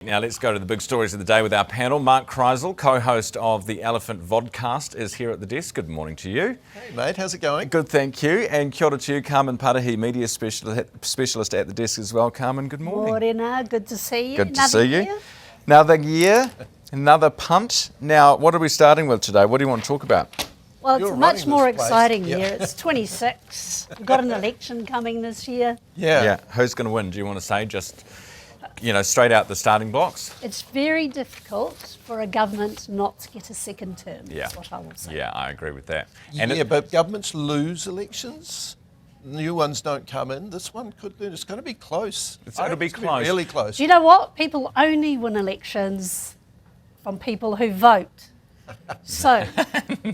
Now let's go to the big stories of the day with our panel. Mark Crysell, co-host of the Elephant Vodcast, is here at the desk. Good morning to you. Hey mate, how's it going? Good, thank you. And kia ora to you, Carmen Parahi, media specialist at the desk as well. Carmen, good morning. Morena, good to see you. Good to see you. Another year, another punt. Now, what are we starting with today? What do you want to talk about? Well, it's You're a much more running this place. exciting Yep. year. It's 26. We've got an election coming this year. Yeah. Who's going to win? Do you want to say just, straight out the starting blocks? It's very difficult for a government not to get a second term, is what I will say. Yeah, I agree with that. But governments lose elections. New ones don't come in. This one could. It's going to be close. It'll be close. Really close. Do you know what? People only win elections from people who vote. So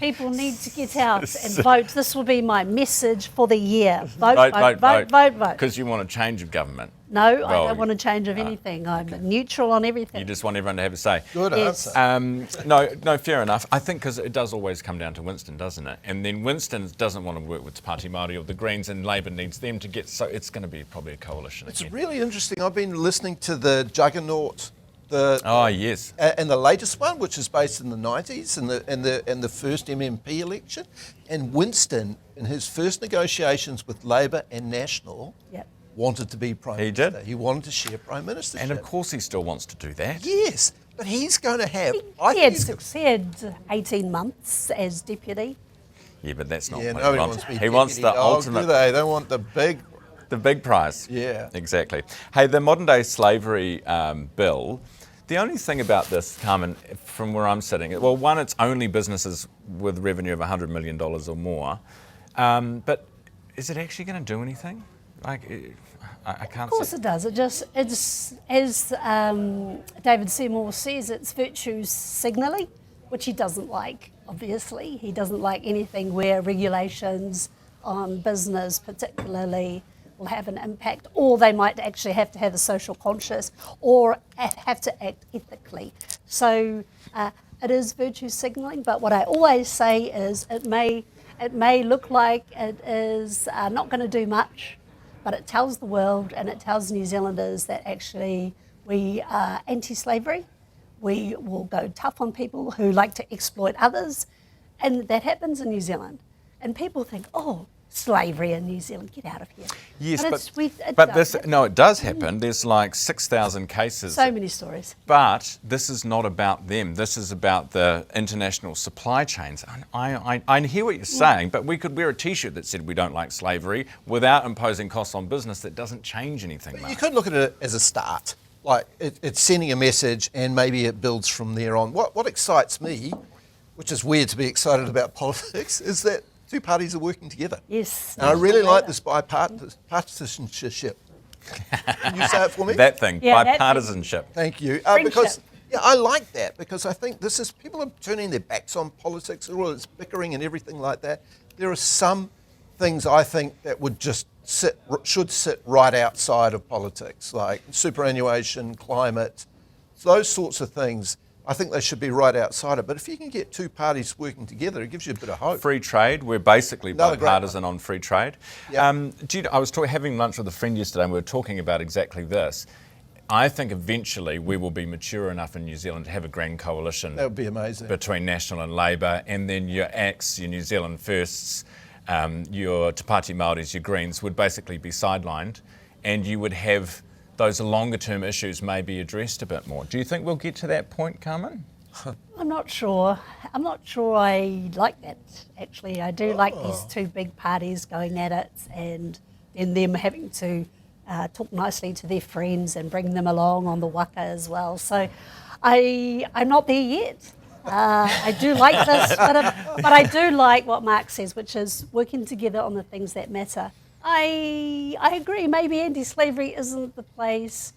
people need to get out and vote. This will be my message for the year. Vote. Because you want a change of government. No, I don't want a change of anything. I'm neutral on everything. You just want everyone to have a say. Good Yes. answer. No, fair enough. I think because it does always come down to Winston, doesn't it? And then Winston doesn't want to work with Te Pāti Māori or the Greens, and Labor needs them to get. So it's going to be probably a coalition. It's again. really interesting. I've been listening to the Juggernaut. Yes. And the latest one, which is based in the 90s and the first MMP election, and Winston in his first negotiations with Labor and National. Yep. Wanted to be Prime He Minister. did. He wanted to share Prime Ministership. And of course he still wants to do that. Yes, but he's going to have... He had 18 months as deputy. Yeah, but that's not Yeah, what nobody he wants to be He wants the deputy dog, ultimate... do they? They want the big prize. Yeah. Exactly. Hey, the modern day slavery bill, the only thing about this, Carmen, from where I'm sitting, well, one, it's only businesses with revenue of $100 million or more. But is it actually going to do anything? I can't Of course see. it does. It's as David Seymour says, it's virtue signalling, which he doesn't like, obviously. He doesn't like anything where regulations on business particularly will have an impact, or they might actually have to have a social conscience or have to act ethically. So it is virtue signalling, but what I always say is it may look like it is not going to do much, but it tells the world and it tells New Zealanders that actually we are anti-slavery. We will go tough on people who like to exploit others, and that happens in New Zealand. And people think, oh, slavery in New Zealand, get out of here. Yes, but it does happen. There's like 6,000 cases. So many stories. But this is not about them. This is about the international supply chains. I hear what you're saying, but we could wear a T-shirt that said we don't like slavery without imposing costs on business. That doesn't change anything, Mark. You could look at it as a start. Like it's sending a message and maybe it builds from there on. What excites me, which is weird to be excited about politics, is that two parties are working together. Yes. And I really like this bipartisanship. Can you say it for me? That thing, Yeah, that bipartisanship. Thank you. Friendship. Because I like that because I think people are turning their backs on politics, all this bickering and everything like that. There are some things I think that should sit right outside of politics, like superannuation, climate, those sorts of things. I think they should be right outside it. But if you can get two parties working together, it gives you a bit of hope. Free trade, we're basically Another bipartisan on free trade. Yep. I was having lunch with a friend yesterday and we were talking about exactly this. I think eventually we will be mature enough in New Zealand to have a grand coalition. That would be amazing. Between National and Labor, and then your ACTs, your New Zealand Firsts, your Te Pāti Māoris, your Greens would basically be sidelined, and you would have those longer term issues may be addressed a bit more. Do you think we'll get to that point, Carmen? I'm not sure. I'm not sure I like that, actually. I do like these two big parties going at it and then them having to talk nicely to their friends and bring them along on the waka as well. So I'm not there yet. I do like this, but I do like what Mark says, which is working together on the things that matter. I agree, maybe anti-slavery isn't the place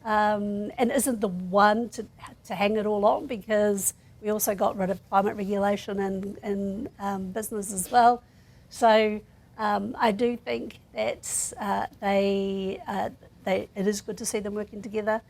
and isn't the one to hang it all on, because we also got rid of climate regulation and business as well. So I do think that it is good to see them working together.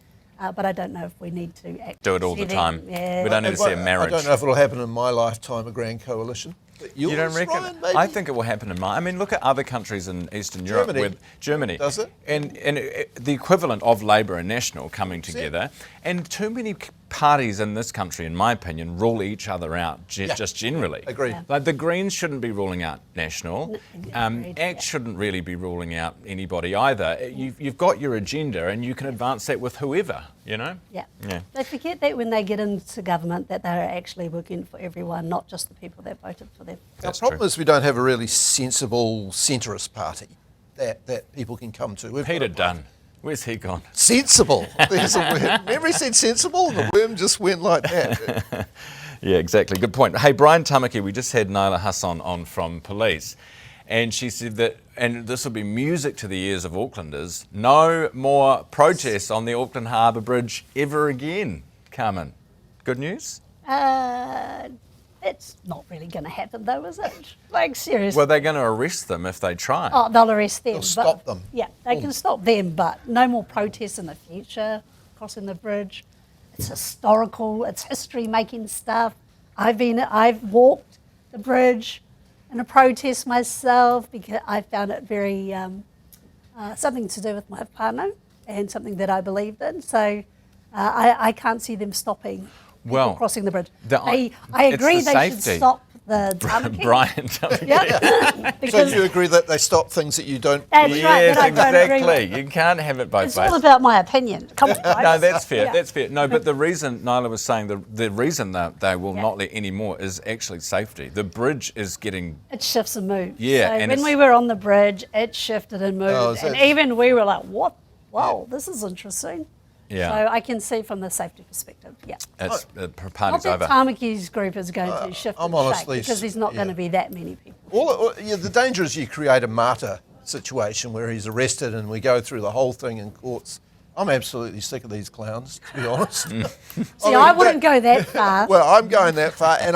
But I don't know if we need to do it all the time. Yeah. We don't need to see a marriage. I don't know if it'll happen in my lifetime, a grand coalition. You don't Yours, reckon? Ryan, maybe? I think it will happen in mine. I mean, look at other countries in Eastern Europe. Germany. With Germany. Does it? And the equivalent of Labour and National coming together. And too many parties in this country, in my opinion, rule each other out just generally. Agreed. Yeah. Like the Greens shouldn't be ruling out National. Agreed, ACT shouldn't really be ruling out anybody either. You've got your agenda and you can advance that with whoever, you know? Yeah. Yeah. They forget that when they get into government that they're actually working for everyone, not just the people that voted for them. That's The problem true. is we don't have a really sensible centrist party that people can come to. We've got Peter a- Dunn. Where's he gone? Sensible. There's a word. Remember he said sensible and the worm just went like that. Yeah, exactly. Good point. Hey, Brian Tamaki, we just had Naila Hassan on from police, and she said that, and this will be music to the ears of Aucklanders, no more protests on the Auckland Harbour Bridge ever again. Carmen, good news? It's not really going to happen though, is it? Like, seriously. Well, they're going to arrest them if they try. Oh, they'll arrest them. They'll stop them. Yeah, they can stop them, but no more protests in the future crossing the bridge. It's historical, it's history-making stuff. I've walked the bridge in a protest myself because I found it very something to do with my partner and something that I believed in. So I can't see them stopping people Well, crossing the bridge. I I agree it's the they should safety. stop the Tamaki. Brian Tamaki. Yeah, So because you agree that they stop things that you don't That's believe? right, Yes, that I don't agree exactly. with. You can't have it both it's ways. all about my opinion. Come on, guys. No, that's fair. Yeah. That's fair. No, but the reason Naila was saying the reason that they will Yeah. not let any more is actually safety. The bridge is getting It shifts and moves. Yeah, So and when it's- we were on the bridge, it shifted and moved, Oh, is and that- even we were like, "What? Wow, this is interesting." Yeah. So I can see from the safety perspective. Yeah. it's the Not party's that over. Tamaki's group is going to shift I'm and shake honestly because there's not going to be that many people. The danger is you create a martyr situation where he's arrested and we go through the whole thing in courts. I'm absolutely sick of these clowns, to be honest. See, I wouldn't go that far. Well, I'm going that far, and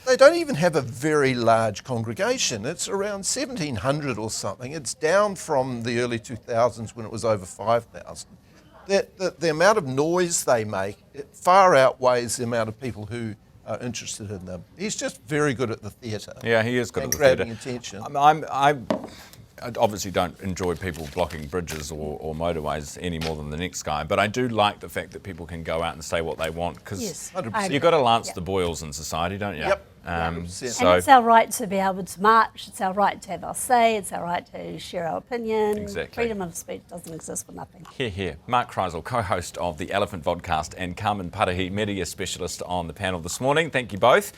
they don't even have a very large congregation. It's around 1,700 or something. It's down from the early 2000s when it was over 5,000. The amount of noise they make, it far outweighs the amount of people who are interested in them. He's just very good at the theatre. Yeah, he is good and at the grabbing theatre. attention. I obviously don't enjoy people blocking bridges or motorways any more than the next guy, but I do like the fact that people can go out and say what they want because Yes, 100%. you've got to lance Yeah. the boils in society, don't you? Yep. And So it's our right to be able to march. It's our right to have our say. It's our right to share our opinion. Exactly. Freedom of speech doesn't exist for nothing. here. Mark Kreisel, co-host of the Elephant Vodcast, and Carmen Parahi, media specialist on the panel this morning. Thank you both.